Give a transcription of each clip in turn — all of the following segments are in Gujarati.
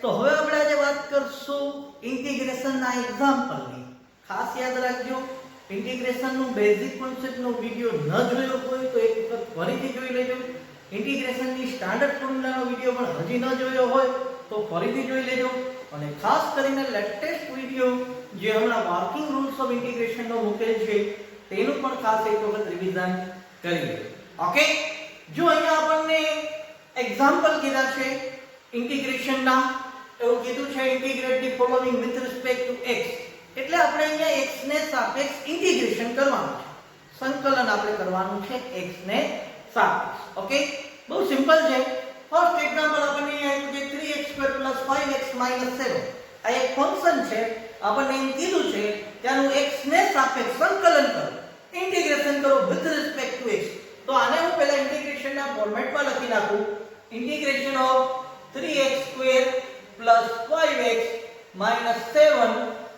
તો હવે આપણે આજે વાત કરશું ઇન્ટિગ્રેશનના એક્ઝામ્પલની. ખાસ યાદ રાખજો, ઇન્ટિગ્રેશનનું બેઝિક કોન્સેપ્ટનો વિડિયો ન જોયો હોય તો એક વખત ફરીથી જોઈ લેજો. ઇન્ટિગ્રેશનની સ્ટાન્ડર્ડ ફોર્મ્યુલાનો વિડિયો પણ હજી ન જોયો હોય તો ફરીથી જોઈ લેજો. અને ખાસ કરીને લેટેસ્ટ વિડિયો જે હમણાં વર્કિંગ રૂલ્સ ઓફ ઇન્ટિગ્રેશનનો મૂકેલ છે તેનું પણ ખાસ એક વખત રિવિઝન કરી લેજો. ઓકે, જો અહીંયા આપણને એક્ઝામ્પલ કીધા છે ઇન્ટિગ્રેશનના. એવું કીધું છે integrate the following with respect to x. એટલે આપણે અહીંયા x ને સાપેક્ષ ઇન્ટિગ્રેશન કરવાનું છે, સંકલન આપણે કરવાનું છે x ને સાપેક્ષ. ઓકે, બહુ સિમ્પલ છે. ફર્સ્ટ એક્ઝામ્પલ આપણને અહીંયા આપ્યું છે 3x² + 5x - 7. આ એક ફંક્શન છે, આપણને એમ કીધું છે ત્યાંનું x ને સાપેક્ષ સંકલન કરો, ઇન્ટિગ્રેશન કરો વિથ રિસ્પેક્ટ ટુ x. તો આને હું પહેલા ઇન્ટિગ્રેશનના ફોર્મેટમાં લખી નાખું. Integration of 3x² + 5x - 7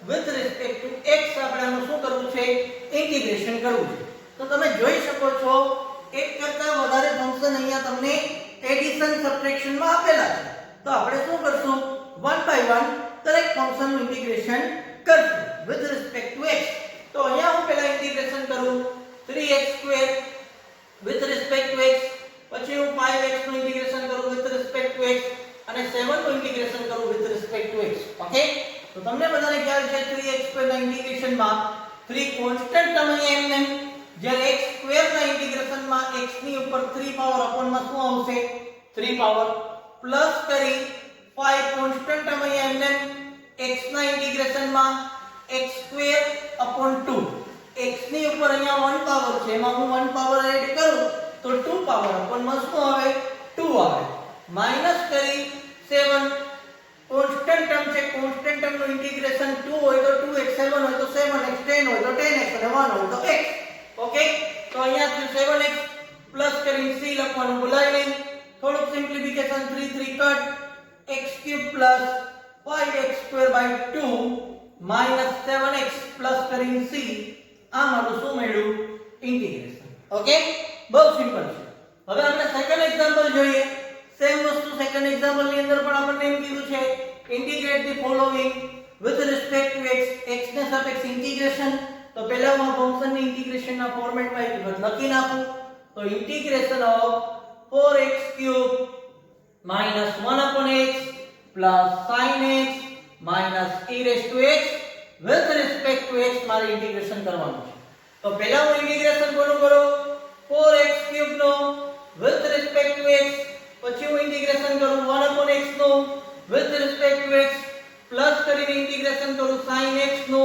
with respect to x આપણે આનું શું કરવું છે? ઇન્ટિગ્રેશન કરવું છે. તો તમે જોઈ શકો છો એક કરતા વધારે ફંક્શન અહીંયા તમને એડિશન સબટ્રેક્શન માં આપેલા છે. તો આપણે શું કરશું? વન બાય વન દરેક ફંક્શનનું ઇન્ટિગ્રેશન કરશું with respect to x. તો અહીંયા હું પહેલા ઇન્ટિગ્રેશન કરું 3x² with respect to x, પછી હું 5x નું ઇન્ટિગ્રેશન કરું with respect to x અને 7 નું ઇન્ટિગ્રેશન કરું with respect to x. Okay, તો તમને બધાને ખ્યાલ છે 3x² ના ઇન્ટિગ્રેશનમાં 3 કોન્સ્ટન્ટ ટર્મ અહીંયા એમને, જ્યારે x² ના ઇન્ટિગ્રેશનમાં x ની ઉપર 3 પાવર અપોન માં શું આવશે? 3 પાવર પ્લસ કરી 5 કોન્સ્ટન્ટ ટર્મ અહીંયા એમને, x ના ઇન્ટિગ્રેશનમાં x² અપોન 2. x ની ઉપર અહીંયા 1 પાવર છે, એમાં હું 1 પાવર એડ કરું તો 2 પાવર અપોન માં શું આવે? 2 આવે. માઈનસ કરી 7 કોન્સ્ટન્ટ ટર્મ છે, કોન્સ્ટન્ટ ટર્મ નું ઇન્ટિગ્રેશન 2 હોય તો 2x, 7 હોય તો 7x, 10 હોય તો 10x અને 1 હોય તો x. ઓકે, તો અહીંયા 7x પ્લસ કરીને c લખવાનું ભૂલાય નહીં. થોડુંક simplification 3 3 cut, x³ + 5x² / 2 - 7x plus કરીને c. આ મારું શું મળ્યું? ઇન્ટિગ્રેશન. ઓકે, બહુ સિમ્પલ છે. હવે આપણે સેકન્ડ એક્ઝામ્પલ જોઈએ. સેમ વસ્તુ સેકન્ડ એક્ઝામ્પલ ની અંદર પણ આપણને એમ કીધું છે integrate the following with respect to x. x ને સાપેક્ષ ઇન્ટિગ્રેશન. તો પહેલા હું ફંક્શનની ઇન્ટિગ્રેશનના ફોર્મેટમાં એક વખત લખી નાખું. તો integration of 4x³ - 1/x + sin x - ex with respect to x મારે ઇન્ટિગ્રેશન કરવાનું છે. તો પહેલા હું ઇન્ટિગ્રેશન કોનું કરું? 4x³ no with respect to x, પછી હું ઇન્ટિગ્રેશન કરું 1/x નો with respect to x, plus કરીને ઇન્ટિગ્રેશન કરું sin x નો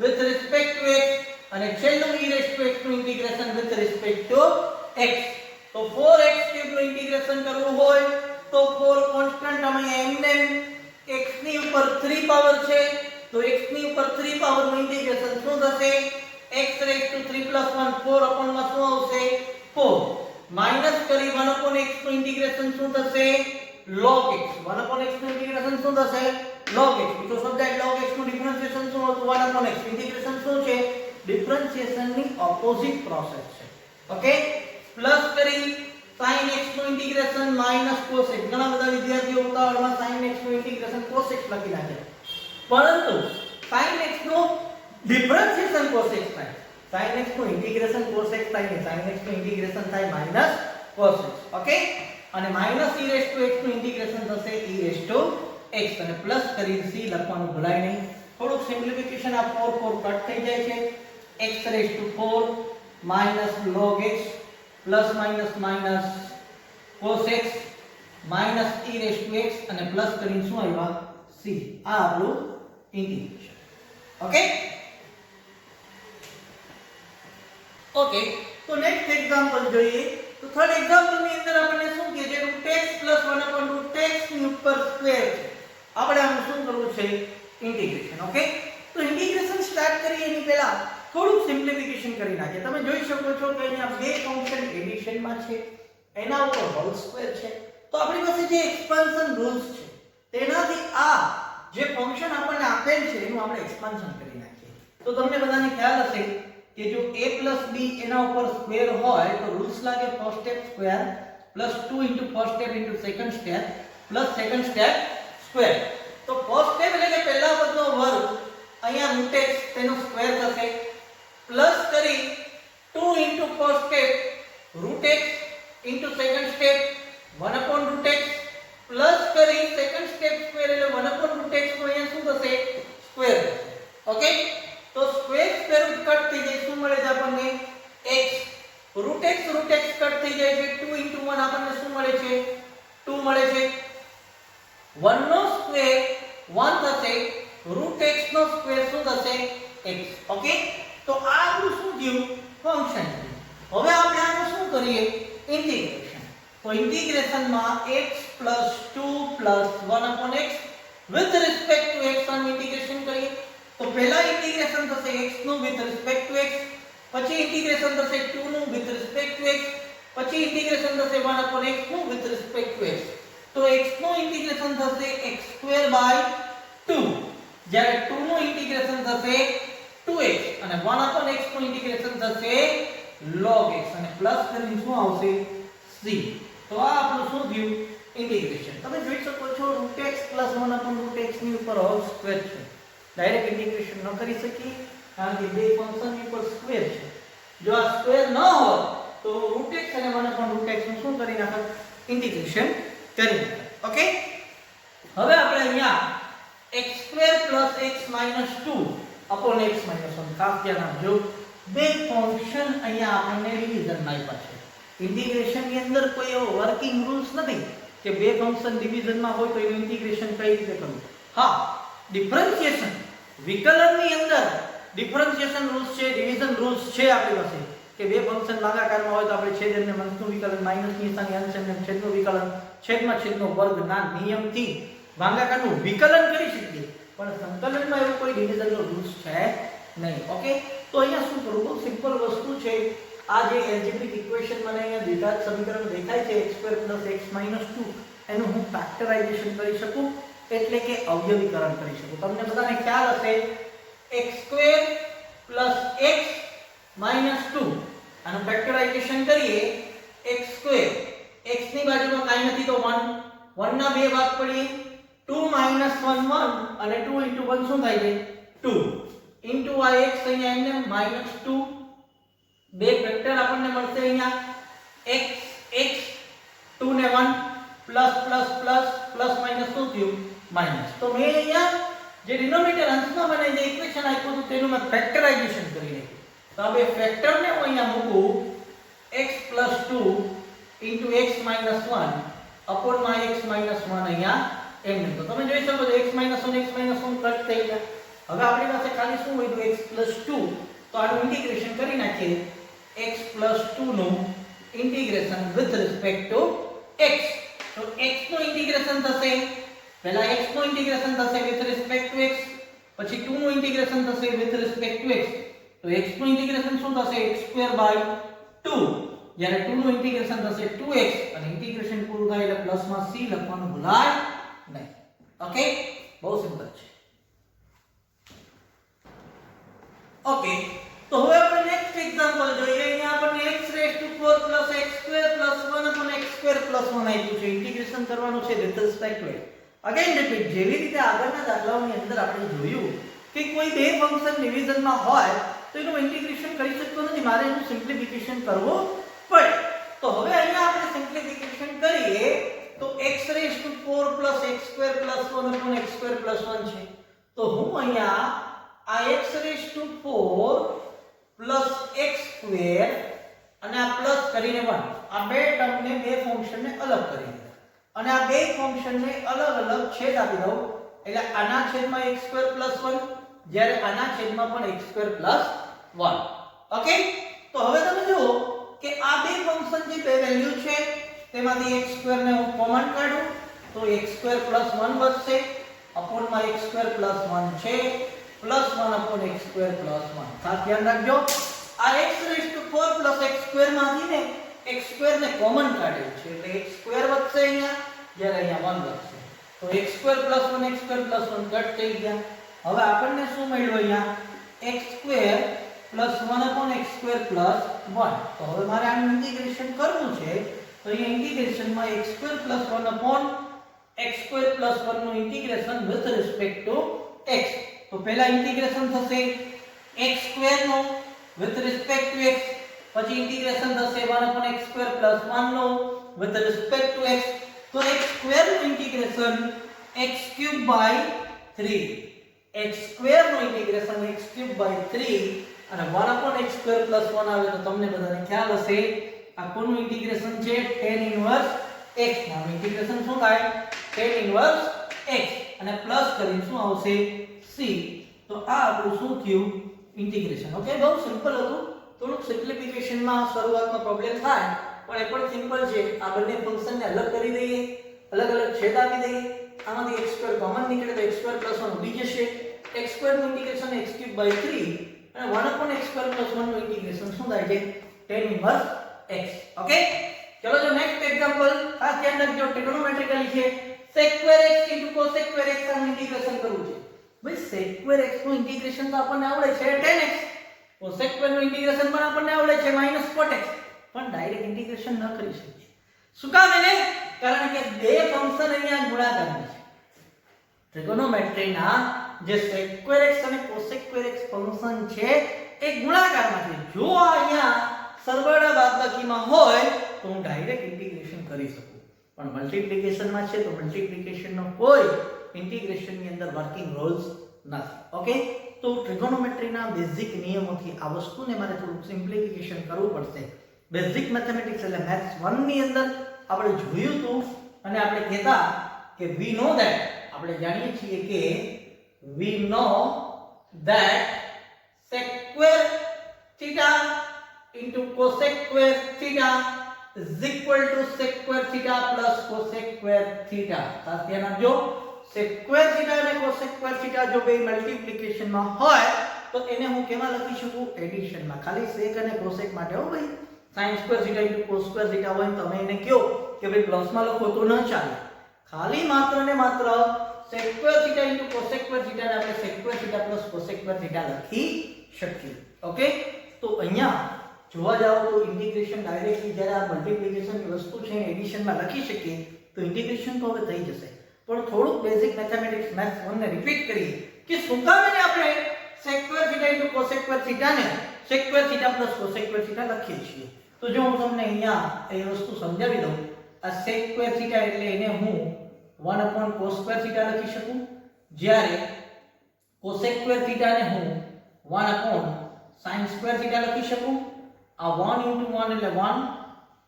with respect to x અને છેલ્લું ex નું integration with respect to x. તો 4x³ નું ઇન્ટિગ્રેશન કરવું હોય તો 4 કોન્સ્ટન્ટ અમે એમને, x ની ઉપર 3 પાવર છે તો x ની ઉપર 3 પાવર નું ઇન્ટિગ્રેશન શું થશે? x³ + 1 4 અપોન માં શું આવશે? 4. માઈનસ કરી 1/x નું ઇન્ટિગ્રેશન શું થશે? log x. 1/x નું ઇન્ટિગ્રેશન શું થશે? log x. બીજો શબ્દ log x નું ડિફરન્શિએશન શું હતું? 1/x. ઇન્ટિગ્રેશન શું છે? ડિફરન્શિએશન ની ઓપોઝિટ પ્રોસેસ છે. ઓકે, પ્લસ કરી sin x નું ઇન્ટિગ્રેશન -cos x. ઘણા બધા વિદ્યાર્થીઓ ઉતાવળમાં sin x નું ઇન્ટિગ્રેશન cos x લખી નાખે, પરંતુ sin x નું ડિફરન્શિએશન cos x થાય. sin x નું ઇન્ટિગ્રેશન cos x થાય ને sin x નું ઇન્ટિગ્રેશન થાય -cos x. ઓકે, અને ex નું ઇન્ટિગ્રેશન થશે ex અને પ્લસ કરી c લખવાનું ભૂલાય નહીં. થોડુંક સિમ્પ્લિફિકેશન આ 4 4 કટ થઈ જાય છે. x⁴ - log x plus minus cos x ex અને પ્લસ કરીને શું આવ્યા? c. આ આપણું ઇન્ટિગ્રેશન. ઓકે, ઓકે, તો નેક્સ્ટ એક્ઝામ્પલ જોઈએ. તો થર્ડ એક્ઝામ્પલ ની અંદર આપણને શું કહે છે? √x + 1/√x ની ઉપર સ્ક્વેર છે. આપણે આનું શું કરવું છે? ઇન્ટિગ્રેશન. ઓકે, તો ઇન્ટિગ્રેશન સ્ટાર્ટ કરીએ એની પહેલા થોડુંક સિમ્પ્લિફિકેશન કરી નાખીએ. તમે જોઈ શકો છો કે અહીંયા બે ફંક્શન એડિશન માં છે, એના ઉપર હોલ સ્ક્વેર છે. તો આપણી પાસે જે એક્સપાન્શન રૂલ્સ છે તેનાથી આ જે ફંક્શન આપણને આપેલ છે એનું આપણે એક્સપાન્શન કરી નાખીએ. તો તમને બધાને ખ્યાલ હશે કે જો a + b એના ઉપર સ્ક્વેર હોય તો રૂલ્સ લાગે first step square +2 * first step * second step + second step square. તો cos સ્ક્વેર એટલે કે પહેલા પદનો વર્ગ અહીંયા રૂટ x તેનો સ્ક્વેર થશે પ્લસ કરી 2 into cos square root x into second step 1 upon root x plus કરી સેકન્ડ સ્ટેપ સ્ક્વેર એટલે 1 upon root x નો અહીંયા શું થશે સ્ક્વેર. ઓકે, તો સ્ક્વેર સ્ક્વેર રૂટ કટ થઈ જાય, શું મળે છે આપણને x. રૂટ x કટ થઈ જાય છે 2 into 1 આપણને શું મળે છે 2 મળે છે. 1 નો સ્ક્વેર 1 થશે, રૂટ x નો સ્ક્વેર શું થશે x. ઓકે, તો આ આપણું શું થયું ફંક્શન. હવે આપણે આનું શું કરીએ ઇન્ટિગ્રેશન. તો ઇન્ટિગ્રેશન માં x + 2 + 1 upon x with respect to x આનું ઇન્ટિગ્રેશન કરીએ. તો પહેલા ઇન્ટિગ્રેશન થશે x નું with respect to x, પછી ઇન્ટિગ્રેશન થશે 2 નું with respect to x, પછી ઇન્ટિગ્રેશન થશે 1 upon x નું with respect to x. તો x નું ઇન્ટિગ્રેશન થશે x²/2, જ્યારે 2 નું ઇન્ટિગ્રેશન થશે 2x અને 1 upon x નું ઇન્ટિગ્રેશન થશે log x અને પ્લસ કરીને શું આવશે c. તો આ આપણું શું થયું ઇન્ટિગ્રેશન. તમે જોઈ શકો છો root x plus 1 upon root x ની ઉપર હોલ સ્ક્વેર છે. ડાયરેક્ટ ઇન્ટિગ્રેશન ન કરી શકીએ કારણ કે બે ફંક્શન ઉપર સ્ક્વેર છે. જો આ સ્ક્વેર ન હોત તો રૂટ x અને 1 upon root x નું શું કરી નાખત ઇન્ટિગ્રેશન કરી નાખત. ઓકે, હવે આપણે અહીંયા x² + x - 2 upon x - 1 ખાસ ધ્યાન આપજો. બે ફંક્શન અહીંયા આપણને ડિવિઝનમાં આપ્યા છે. ઇન્ટિગ્રેશન ની અંદર કોઈ એવો વર્કિંગ રૂલ્સ નથી કે બે ફંક્શન ડિવિઝનમાં હોય તો એનું ઇન્ટિગ્રેશન કઈ રીતે કરવું. હા, ડિફરન્શિએશન વિકલનની અંદર ડિફરન્શિએશન રૂલ્સ છે, ડિવિઝન રૂલ્સ છે આપણી પાસે કે બે ફંક્શન ભાગાકારમાં હોય તો આપણે છેદ અને અંશનું વિકલન માઈનસ ની નિશાની અંશ અને છેદનું વિકલન છેદમાં છેદનો વર્ગ ના નિયમથી ભાગાકારનું વિકલન કરી શકીએ, પણ સંકલનમાં એવું કોઈ ડિવિઝનનો રૂલ્સ છે નહીં. ઓકે, તો અહીંયા શું કરવું બહુ સિમ્પલ વસ્તુ છે. આ જે એલ્જેબ્રિક ઇક્વેશન મને અહીંયા દ્વિઘાત સમીકરણ દેખાય છે x² + x - 2 એનું હું ફેક્ટરાઇઝેશન કરી શકું એટલે કે અવયવીકરણ કરી શકું. તમને બધાને ખ્યાલ હશે x² + x - 2 આનું ફેક્ટરાઇઝેશન કરીએ. x² x ની બાજુમાં કાઈ નથી તો 1 1 ના બે ભાગ પડીએ 2 - 1 1 અને 2 * 1 શું થાય છે 2 into આ x અહીંયા એમને -2 બે વેક્ટર આપણને મળશે અહીંયા x x 2 ને 1 plus plus plus plus minus શું થયું માઈનસ. તો મેં અહીંયા જે ડિનોમિનેટર અંશમાં મને જે ઇક્વેશન આપ્યું હતું તેનું મેં ફેક્ટરાઇઝેશન કરી નાખ્યું. તો આ બે ફેક્ટરને હું અહીંયા મૂકું x + 2 into x - 1 upon my x - 1 અહીંયા એમને. તો તમે જોઈ શકો છો x - 1 x - 1 કટ થઈ ગયા. હવે આપણી પાસે ખાલી શું હોય તો x + 2. તો આનું ઇન્ટિગ્રેશન કરી નાખીએ. x + 2 નું integration with respect to x. તો x નું ઇન્ટિગ્રેશન થશે, પહેલા x નું ઇન્ટિગ્રેશન થશે વિથ રિસ્પેક્ટ ટુ x, પછી 2 નું ઇન્ટિગ્રેશન થશે વિથ રિસ્પેક્ટ ટુ x. તો x નું ઇન્ટિગ્રેશન શું થશે x²/2, જ્યારે 2 નું ઇન્ટિગ્રેશન થશે 2x અને ઇન્ટિગ્રેશન પૂરું થાય એટલે પ્લસમાં c લખવાનું ભૂલાય નહીં. ઓકે, બહુ સિમ્પલ છે. ઓકે, તો હવે આપણે નેક્સ્ટ એક્ઝામ્પલ જોઈએ. અહીંયા આપણને x⁴ + x² + 1 upon x² + 1 આપ્યું છે. ઇન્ટિગ્રેશન કરવાનું છે with respect to x. Again repeat, જેવી રીતે આગળના દાખલાઓની અંદર આપણે જોયું કે કોઈ બે ફંક્શન ડિવિઝનમાં હોય તો એનું ઇન્ટિગ્રેશન કરી શકતો નથી, મારે એનું સિમ્પ્લિફિકેશન કરવું પડે. તો હવે અહીંયા આપણે સિમ્પ્લિફિકેશન કરીએ તો x⁴ + x² + 1 upon x² + 1 છે. તો હું અહીંયા આ x⁴ + x² અને આ પ્લસ કરીને 1 આ બે ટર્મને બે ફંક્શનને અલગ કરી દો અને આ બે ફંક્શનને અલગ અલગ છેદ આપી દો એટલે આના છેદમાં x² + 1 જ્યારે આના છેદમાં પણ x² + 1. ઓકે, તો હવે તમે જુઓ કે આ બે ફંક્શન જે બે વેલ્યુ છે તેમાંથી x² ને હું કોમન કાઢું તો x² + 1 બચશે upon માં x² + 1 છે +1 upon x² + 1. ખાસ ધ્યાન રાખજો આ x⁴ + x² માંથી ને x² ને કોમન કાઢ્યું છે એટલે x² વધશે અહીંયા જ્યારે અહીંયા 1 વધશે. તો x² + 1 x² + 1 કટ થઈ ગયા. હવે આપણને શું મળ્યું અહીંયા x² + 1 upon x² + 1. તો હવે મારે આનું ઇન્ટિગ્રેશન કરવું છે તો અહીંયા ઇન્ટિગ્રેશનમાં x² + 1 upon x² + 1 નું integration with respect to x. તો પહેલા ઇન્ટિગ્રેશન થશે x² નો વિથ રિસ્પેક્ટ ટુ x, પછી ઇન્ટિગ્રેશન થશે 1/x² + 1 નો વિથ રિસ્પેક્ટ ટુ x. તો x² નું ઇન્ટિગ્રેશન x³/3, x² નું ઇન્ટિગ્રેશન x³/3 અને 1/x² + 1 આવે તો તમને બધાને ખ્યાલ હશે આ કોનું ઇન્ટિગ્રેશન છે, tan ઇન્વર્સ x નું ઇન્ટિગ્રેશન શું થાય, tan ઇન્વર્સ x અને પ્લસ કરીને શું આવશે c. તો આ આપણું શું થયું, ઇન્ટિગ્રેશન. ઓકે, બહુ સિમ્પલ હતું. થોડુંક સિમ્પ્લિફિકેશન માં શરૂઆતમાં પ્રોબ્લેમ થાય પણ એ પણ સિમ્પલ છે. આ બંને ફંક્શન ને અલગ કરી દઈએ, અલગ અલગ છેદ આપી દઈએ, આમાંથી x² કોમન નીકળે તો x² + 1 ઉડી જશે. x² નું ઇન્ટિગ્રેશન x³/3 અને 1/x² + 1 નું ઇન્ટિગ્રેશન શું થાય છે, tan ઇન્વર્સ x. ઓકે, ચલો જો નેક્સ્ટ એક્ઝામ્પલ ખાસ ધ્યાન રાખજો, ટ્રિગોનોમેટ્રિકલી છે. sec² x * cos² x નું ઇન્ટિગ્રેશન કરવું છે. ભાઈ sec² x નું ઇન્ટિગ્રેશન તો આપણને આવડે છે tan x, cos² નું ઇન્ટિગ્રેશન પણ આપણને આવડે છે -cot x, પણ ડાયરેક્ટ ઇન્ટિગ્રેશન ન કરી શકીએ. શું કામ એને? કારણ કે બે ફંક્શન અહીંયા ગુણાકારના છે. ટ્રિગોનોમેટ્રીના જે sec² x અને cos² x ફંક્શન છે એ ગુણાકારમાં છે. જો અહીંયા સરવાળા બાદબાકીમાં હોય તો હું ડાયરેક્ટ ઇન્ટિગ્રેશન કરી શકું, પણ મલ્ટીપ્લિકેશનમાં છે તો મલ્ટીપ્લિકેશનનો કોઈ ઇન્ટિગ્રેશનની અંદર વર્કિંગ રૂલ્સ નથી. ઓકે, તો ટ્રિગોનોમેટ્રીના બેઝિક નિયમોથી આ વસ્તુને મારે થોડું સિમ્પ્લિફિકેશન કરવું પડશે. બેઝિક મેથેમેટિક્સ એટલે મેથ્સ 1 ની અંદર આપણે જોયું હતું અને આપણે કહેતા કે we know that, આપણે જાણીએ છીએ કે we know that sec² theta into cosec² theta is equal to sec² theta plus cosec² theta. ખાસ ધ્યાન આપજો, sec² theta અને cosec² theta જો બે મલ્ટીપ્લિકેશન માં હોય તો એને હું કેમાં લખી શકું, એડિશન માં. ખાલી sec અને cosec માટે હો ભાઈ. sin² theta into cos² theta હોય તમે એને કહો કે ભાઈ પ્લસ માં લખો તો ન ચાલે. ખાલી માત્ર ને માત્ર sec² theta into cosec² theta ને આપણે sec² theta plus cosec² theta લખી શકીએ. ઓકે, તો અહીંયા જોવા જાવ તો ઇન્ટિગ્રેશન ડાયરેક્ટલી જ્યારે આ મલ્ટીપ્લિકેશન ની વસ્તુ છે એડિશન માં લખી શકીએ તો ઇન્ટિગ્રેશન તો હવે થઈ જશે. પણ થોડુંક બેઝિક મેથેમેટિક્સ મેથ્સ 1 ને રિપીટ કરીએ કે શું કામ એને આપણે sec² theta into cosec² theta ને sec² theta plus cosec² theta લખીએ છીએ. તો જો હું તમને અહીંયા એ વસ્તુ સમજાવી દઉં, આ sec² theta એટલે એને હું 1/cos² theta લખી શકું, જ્યારે cosec² theta ને હું 1/sin² theta લખી શકું. આ 1 into 1 એટલે 1,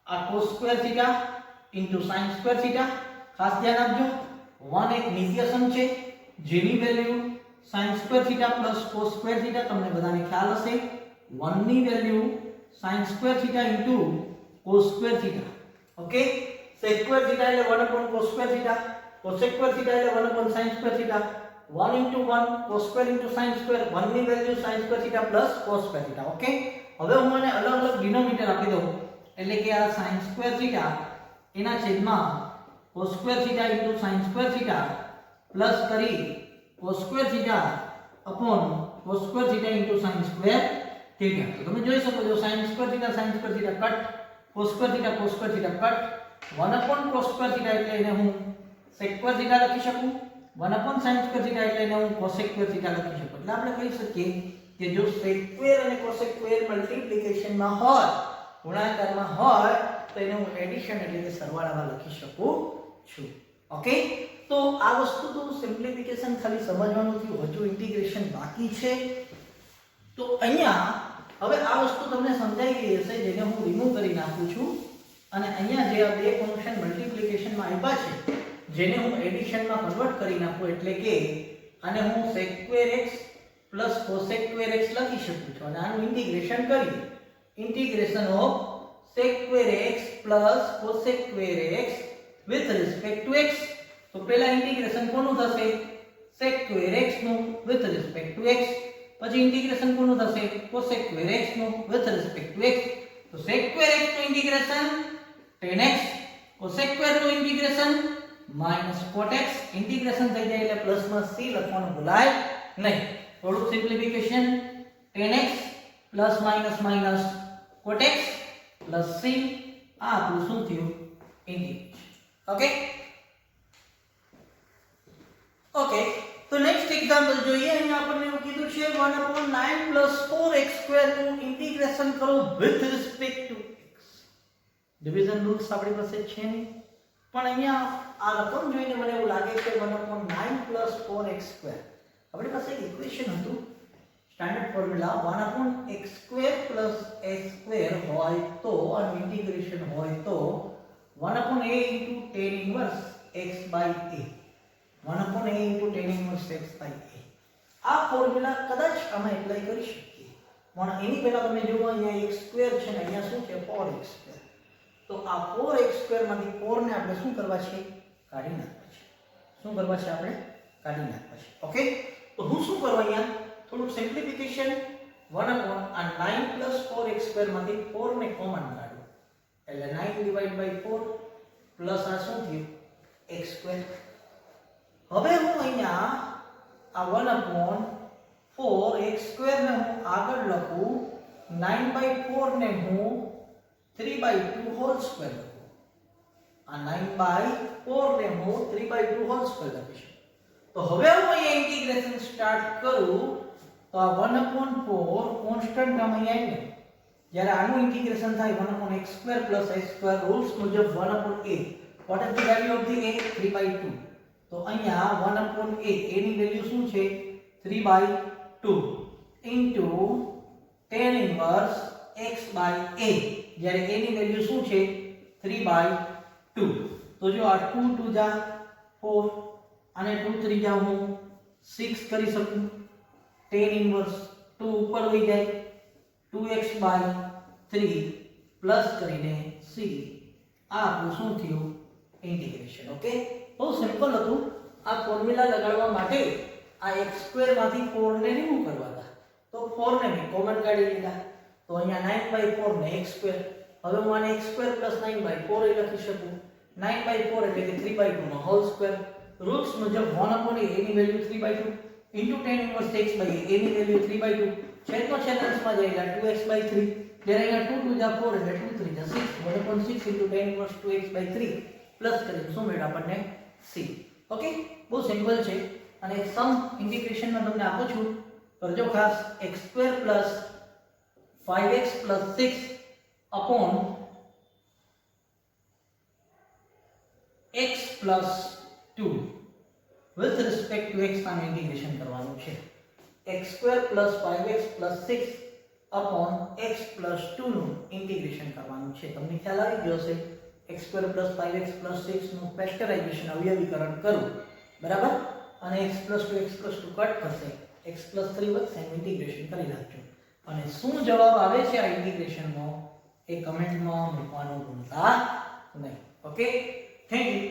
આ cos² theta into sin² theta. ખાસ ધ્યાન આપજો, 1 એક નિત્યસમ છે જેની value sin² theta plus cos² theta તમને બધાને ખ્યાલ હશે. 1 ની value sin² theta into cos² theta. Okay, sec² theta એટલે 1/cos² theta, cosec² theta એટલે 1/sin² theta. 1 into 1 cos² into sin², 1 ની value sin² theta plus cos² theta. Okay, હવે હું આને અલગ અલગ ડિનોમિનેટર આપી દઉં એટલે કે આ sin² theta એના છેદમાં cos² theta into sin² theta plus કરી cos² theta upon cos² theta into sin² theta. તો તમે જોઈ શકો છો sin² theta cut, cos² theta cut, 1/cos² theta એટલે એને હું sec² theta લખી શકું, 1/sin² theta એટલે એને હું cosec² theta લખી શકું. એટલે આપણે કહી શકીએ કે જો sec² અને cosec² મલ્ટીપ્લિકેશનમાં હોય, ગુણાકારમાં હોય તો એને હું એડિશન એટલે કે સરવાળામાં લખી શકું છું. ઓકે, તો આ વસ્તુ તો સિમ્પ્લિફિકેશન ખાલી સમજવાનું થયું, હજુ ઇન્ટિગ્રેશન બાકી છે. તો અહીંયા હવે આ વસ્તુ તમને સમજાઈ ગઈ હશે જેને હું રિમૂવ કરી નાખું છું અને અહીંયા જે આ બે ફંક્શન મલ્ટીપ્લિકેશનમાં આપ્યા છે જેને હું એડિશનમાં કન્વર્ટ કરી નાખું એટલે કે આને હું sec² x plus cosec² x લખી શકું છું અને આનું ઇન્ટિગ્રેશન કરીએ. Integration of sec² x plus cosec² x with respect to x. તો પહેલા ઇન્ટિગ્રેશન કોનું થશે, sec² x નું with respect to x. પછી ઇન્ટિગ્રેશન કોનું થશે, cosec² x નું with respect to x. તો sec² x નું ઇન્ટિગ્રેશન tan x, cosec² નું ઇન્ટિગ્રેશન -cot x. ઇન્ટિગ્રેશન થઈ જાય એટલે પ્લસમાં c લખવાનું ભૂલાય નહીં. થોડું simplification, tan x plus minus minus cot x plus c. આ આપણું શું થયું, ઇન્ટિગ્રેશન. ઓકે, ઓકે, તો નેક્સ્ટ એક્ઝામ્પલ જોઈએ. અહીંયા આપણને એવું કીધું છે 1/9 + 4x² નું ઇન્ટિગ્રેશન કરો with respect to x. Division rules આપણી પાસે છે નહીં, પણ અહીંયા આ રકમ જોઈને મને એવું લાગે છે 1/9 + 4x². આપણી પાસે એક ઇક્વેશન હતું, સ્ટાન્ડર્ડ ફોર્મ્યુલા 1/x² + a² હોય તો આનું ઇન્ટિગ્રેશન હોય તો 1/a * tan 1 x/a. 1/a * tan 1 x/a. આ ફોર્મ્યુલા કદાચ આમાં એપ્લાય કરી શકીએ, પણ એની પહેલા તમે જુઓ અહીંયા x² છે ને અહીંયા શું છે 4x². તો આ 4x² માંથી 4 ને આપણે શું કરવા છે, કાઢી નાખવા છે. શું કરવા છે, આપણે કાઢી નાખવા છે. ઓકે, તો હું શું કરું અહીંયા થોડું સિમ્પ્લિફિકેશન, 1/9 + 4x² માંથી 4 ને કોમન કાઢો એટલે 9/4 પ્લસ આ શું થયું x². હવે હું અહીંયા આ 1/4x² ને હું આગળ લખું, 9/4 ને હું 3/2 હોલ સ્ક્વેર લખું. આ 9/4 ને હું 3/2 હોલ સ્ક્વેર લખીશ. તો હવે હું અહીંયા ઇન્ટિગ્રેશન સ્ટાર્ટ કરું તો આ 1/4 કોન્સ્ટન્ટ ટર્મ અહીંયા આવે. જ્યારે આનું ઇન્ટિગ્રેશન થાય 1/x² + a² રૂલ્સ મુજબ 1/a. what is the value of the a? 3/2. તો અહીંયા 1/a ની વેલ્યુ શું છે 3/2 into tan 1 x/a. જ્યારે a ની વેલ્યુ શું છે 3/2. તો જો આ 2 2 જા 4 અને 2 3 જા હું 6 કરી શકું. tan 1 2 ઉપર વહી જાય 2x/3 પ્લસ કરીને c. આ આપણું શું થયું ઇન્ટિગ્રેશન. ઓકે, બહુ સિમ્પલ હતું. આ ફોર્મ્યુલા લગાડવા માટે આ x² માંથી 4 ને રિમૂવ કરવા હતા, તો 4 ને મેં કોમન કાઢી લીધા. તો અહીંયા 9/4 ને x². હવે હું આને x² + 9/4 એ લખી શકું. 9/4 એટલે કે 3/2 નો હોલ સ્ક્વેર. રૂલ્સ મુજબ 1/a ની value 3/2 into tan 1 x/a. a ની વેલ્યુ 3/2 છેદનો છેદ અંશમાં જાય એટલે 2x/3. જ્યારે અહીંયા 2 2 જા 4 એટલે 2 3 જા 6. 1/6 into tan 1 2x/3 પ્લસ કરીને શું મળ્યું આપણને c. ઓકે, બહુ સિમ્પલ છે. અને એક સમ ઇન્ટિગ્રેશન માં તમને આપું છું, કરજો ખાસ. x² + 5x + 6 upon x + 2 with respect to x આનું ઇન્ટિગ્રેશન કરવાનું છે. x² + 5x + 6 upon x + 2 નું ઇન્ટિગ્રેશન કરવાનું છે. તમને ખ્યાલ આવી ગયો હશે. x² + 5x + 6 નું ફેક્ટરાઇઝેશન અવયવીકરણ કરું, બરાબર, અને x + 2 x + 2 કટ થશે, x + 3 વધશે, એનું ઇન્ટિગ્રેશન કરી નાખજો. અને શું જવાબ આવે છે આ ઇન્ટિગ્રેશનનો એ કમેન્ટમાં મૂકવાનું ભૂલતા નહીં. Okay, thank you.